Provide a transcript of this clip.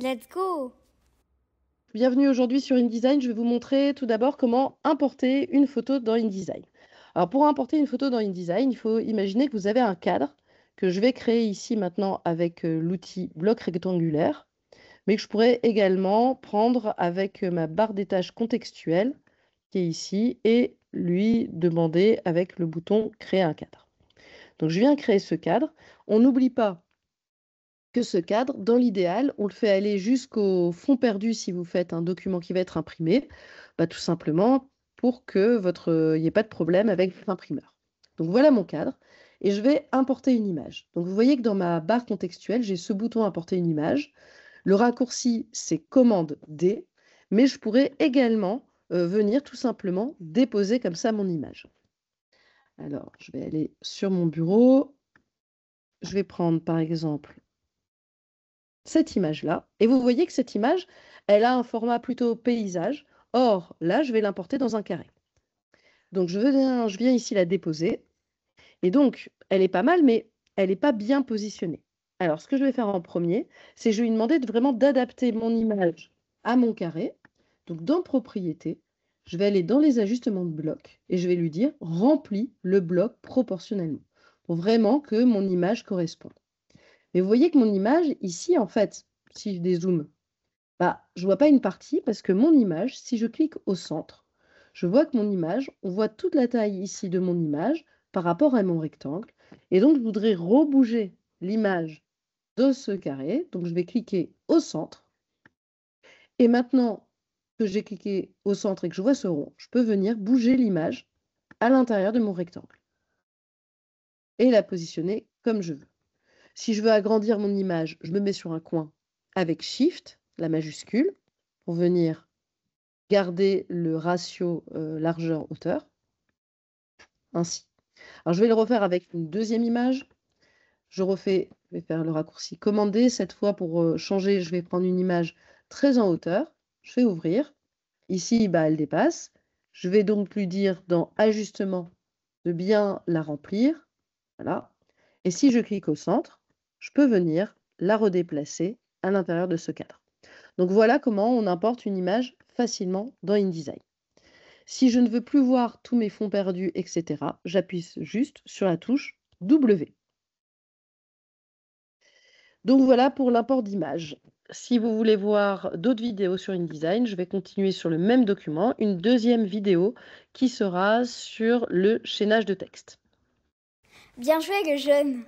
Let's go! Bienvenue aujourd'hui sur InDesign. Je vais vous montrer tout d'abord comment importer une photo dans InDesign. Alors pour importer une photo dans InDesign, il faut imaginer que vous avez un cadre que je vais créer ici maintenant avec l'outil bloc rectangulaire, mais que je pourrais également prendre avec ma barre des tâches contextuelle qui est ici et lui demander avec le bouton créer un cadre. Donc je viens créer ce cadre. On n'oublie pas que ce cadre, dans l'idéal, on le fait aller jusqu'au fond perdu si vous faites un document qui va être imprimé, tout simplement pour que il n'y ait pas de problème avec votre imprimeur. Donc voilà mon cadre et je vais importer une image. Donc vous voyez que dans ma barre contextuelle, j'ai ce bouton importer une image. Le raccourci, c'est commande D, mais je pourrais également venir tout simplement déposer comme ça mon image. Alors, je vais aller sur mon bureau. Je vais prendre par exemple cette image-là. Et vous voyez que cette image, elle a un format plutôt paysage. Or, là, je vais l'importer dans un carré. Donc, je viens ici la déposer. Et donc, elle est pas mal, mais elle n'est pas bien positionnée. Alors, ce que je vais faire en premier, c'est je vais lui demander vraiment d'adapter mon image à mon carré. Donc, dans Propriétés, je vais aller dans les ajustements de bloc et je vais lui dire remplis le bloc proportionnellement pour vraiment que mon image corresponde. Mais vous voyez que mon image, ici, en fait, si je dézoome, je ne vois pas une partie parce que mon image, si je clique au centre, je vois que mon image, on voit toute la taille ici de mon image par rapport à mon rectangle. Et donc, je voudrais rebouger l'image de ce carré. Donc, je vais cliquer au centre. Et maintenant que j'ai cliqué au centre et que je vois ce rond, je peux venir bouger l'image à l'intérieur de mon rectangle et la positionner comme je veux. Si je veux agrandir mon image, je me mets sur un coin avec Shift, la majuscule, pour venir garder le ratio largeur-hauteur, ainsi. Alors, je vais le refaire avec une deuxième image. Je vais faire le raccourci commandé. Cette fois, pour changer, je vais prendre une image très en hauteur. Je fais ouvrir. Ici, elle dépasse. Je vais donc lui dire dans Ajustement de bien la remplir. Voilà. Et si je clique au centre, je peux venir la redéplacer à l'intérieur de ce cadre. Donc voilà comment on importe une image facilement dans InDesign. Si je ne veux plus voir tous mes fonds perdus, etc., j'appuie juste sur la touche W. Donc voilà pour l'import d'images. Si vous voulez voir d'autres vidéos sur InDesign, je vais continuer sur le même document, une deuxième vidéo qui sera sur le chaînage de texte. Bien joué, le jeune!